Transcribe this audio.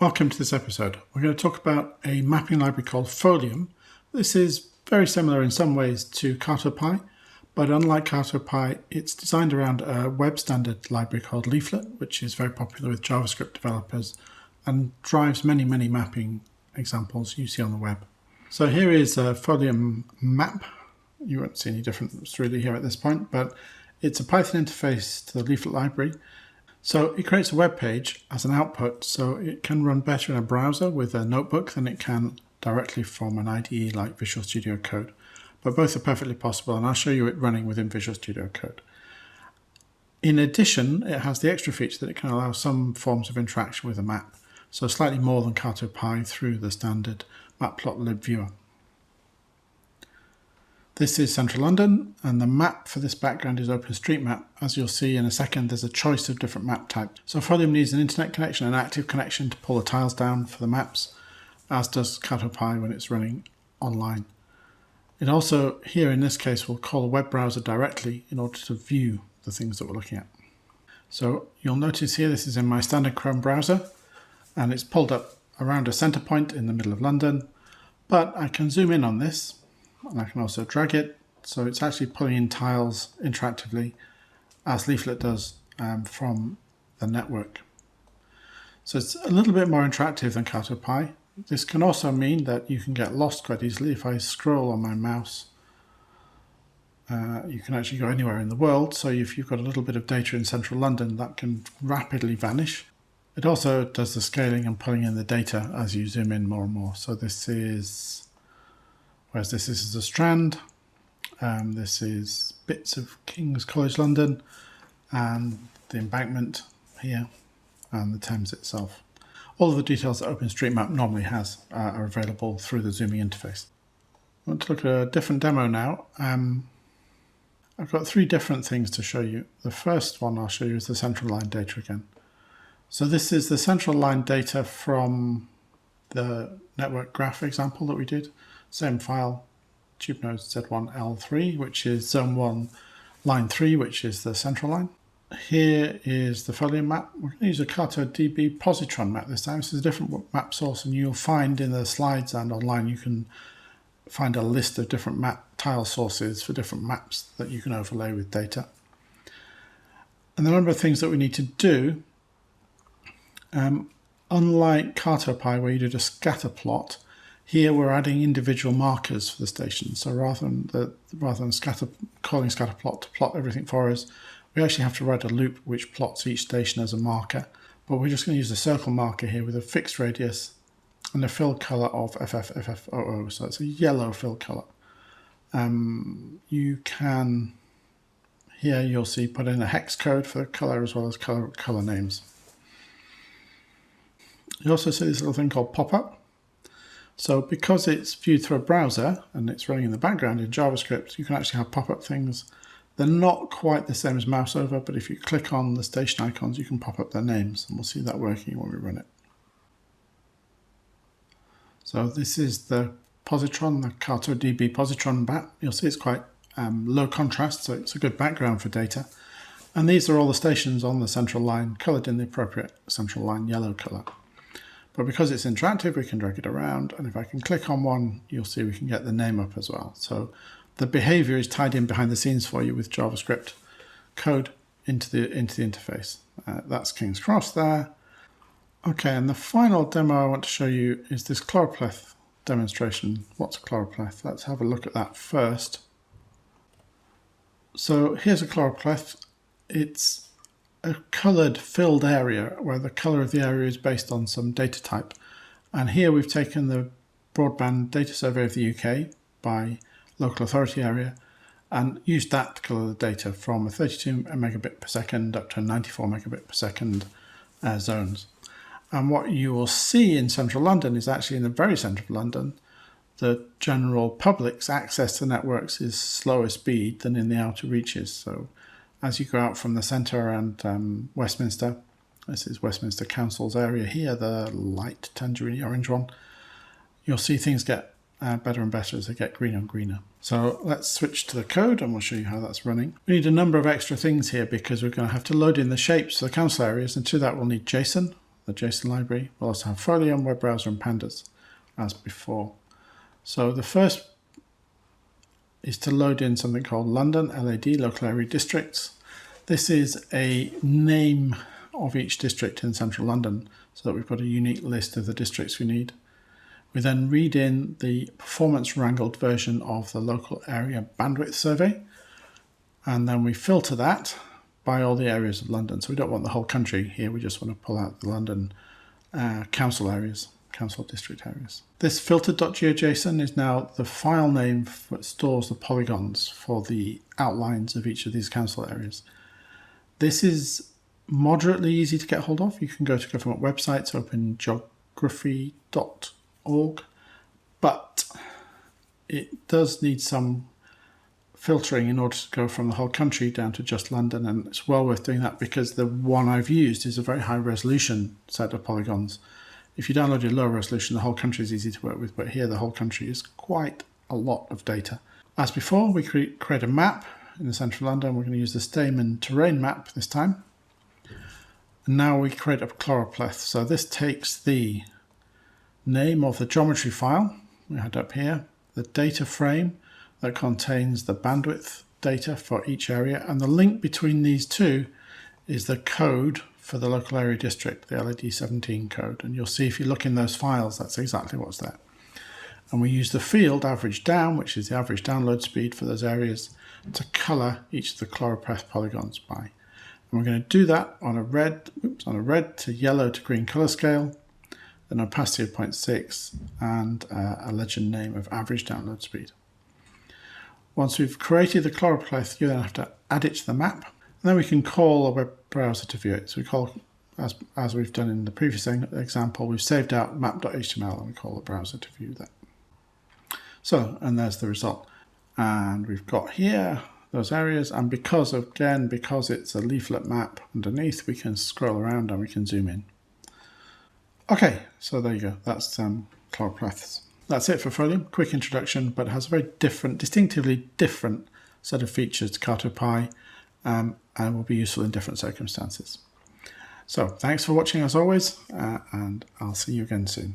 Welcome to this episode. We're going to talk about a mapping library called Folium. This is very similar in some ways to CartoPy, but unlike CartoPy, it's designed around a web standard library called Leaflet, which is very popular with JavaScript developers and drives many mapping examples you see on the web. So here is a Folium map. You won't see any difference really here at this point, but it's a Python interface to the Leaflet library. So it creates a web page as an output, so it can run better in a browser with a notebook than it can directly from an IDE like Visual Studio Code. But both are perfectly possible, and I'll show you it running within Visual Studio Code. In addition, it has the extra feature that it can allow some forms of interaction with a map, so slightly more than CartoPy through the standard matplotlib viewer. This is central London, and the map for this background is OpenStreetMap. As you'll see in a second, there's a choice of different map types. So Folium needs an internet connection, an active connection to pull the tiles down for the maps, as does CartoPy when it's running online. It also, here in this case, will call a web browser directly in order to view the things that we're looking at. So you'll notice here, this is in my standard Chrome browser, and it's pulled up around a center point in the middle of London, but I can zoom in on this. And I can also drag it, so it's actually pulling in tiles interactively as Leaflet does from the network. So it's a little bit more interactive than CartoPy. This can also mean that you can get lost quite easily. If I scroll on my mouse, you can actually go anywhere in the world. So if you've got a little bit of data in central London, that can rapidly vanish. It also does the scaling and pulling in the data as you zoom in more and more. So this is... Whereas this is a strand, this is bits of King's College London, and the embankment here, and the Thames itself. All of the details that OpenStreetMap normally has are available through the zooming interface. I want to look at a different demo now. I've got three different things to show you. The first one I'll show you is the central line data again. So this is the central line data from the network graph example that we did. Same file, tube node Z1L3, which is zone 1, line 3, which is the central line. Here is the Folium map. We're going to use a CartoDB positron map this time. This is a different map source, and you'll find in the slides and online you can find a list of different map tile sources for different maps that you can overlay with data. And the number of things that we need to do, unlike CartoPy where you did a scatter plot, here we're adding individual markers for the station. So rather than calling scatterplot to plot everything for us, we actually have to write a loop which plots each station as a marker. But we're just going to use a circle marker here with a fixed radius and a fill color of FFFFOO. So it's a yellow fill color. You can, here you'll see, put in a hex code for the color as well as color names. You also see this little thing called pop-up. So because it's viewed through a browser and it's running in the background in JavaScript, you can actually have pop-up things. They're not quite the same as mouse over, but if you click on the station icons, you can pop up their names, and we'll see that working when we run it. So this is the positron, the CartoDB positron map. You'll see it's quite low contrast, so it's a good background for data. And these are all the stations on the central line, coloured in the appropriate central line yellow colour. But because it's interactive, we can drag it around, and if I can click on one, you'll see we can get the name up as well. So the behavior is tied in behind the scenes for you with JavaScript code into the interface. That's King's Cross there. Okay, and the final demo I want to show you is this Chloroplast demonstration. What's a chloroplast? Let's have a look at that first. So here's a chloroplast. It's a coloured filled area where the colour of the area is based on some data type. And here we've taken the broadband data survey of the UK by local authority area and used that to colour the data from a 32 megabit per second up to 94 megabit per second zones. And what you will see in central London is actually in the very centre of London, the general public's access to networks is slower speed than in the outer reaches. So as you go out from the centre and Westminster, this is Westminster Council's area here, the light tangerine orange one, you'll see things get better and better as they get greener and greener. So let's switch to the code and we'll show you how that's running. We need a number of extra things here because we're going to have to load in the shapes for the council areas, and to that we'll need JSON. the JSON library. We'll also have folium, web browser, and pandas as before. So the first is to load in something called London, LAD, local area districts. This is a name of each district in central London so that we've got a unique list of the districts we need. We then read in the performance wrangled version of the local area bandwidth survey, and then we filter that by all the areas of London. So we don't want the whole country here, we just want to pull out the London council areas, council district areas. This filtered.geojson is now the file name that stores the polygons for the outlines of each of these council areas. This is moderately easy to get hold of. You can go to government websites, open geography.org, but it does need some filtering in order to go from the whole country down to just London, and it's well worth doing that because the one I've used is a very high resolution set of polygons. If you download a low resolution, the whole country is easy to work with, but here the whole country is quite a lot of data. As before, we create a map in the centre of London. We're going to use the Stamen terrain map this time. And now we create a Chloroplast. So this takes the name of the geometry file, we had up here, the data frame that contains the bandwidth data for each area, and the link between these two is the code for the local area district, the LAD17 code. And you'll see if you look in those files, that's exactly what's there. And we use the field average down, which is the average download speed for those areas, to colour each of the Chloroplast polygons by. And we're going to do that on a red to yellow to green colour scale, an opacity of 0.6, and a legend name of average download speed. Once we've created the Chloroplast, you then have to add it to the map. And then we can call a web browser to view it. So we call, as we've done in the previous example, we've saved out map.html and we call the browser to view that. So, and there's the result. And we've got here those areas, and because it's a leaflet map underneath, we can scroll around and we can zoom in. Okay, so there you go. That's Chloroplast. That's it for folium. Quick introduction, but it has a very different, distinctively different set of features to Cartopy, and will be useful in different circumstances. So thanks for watching as always, and I'll see you again soon.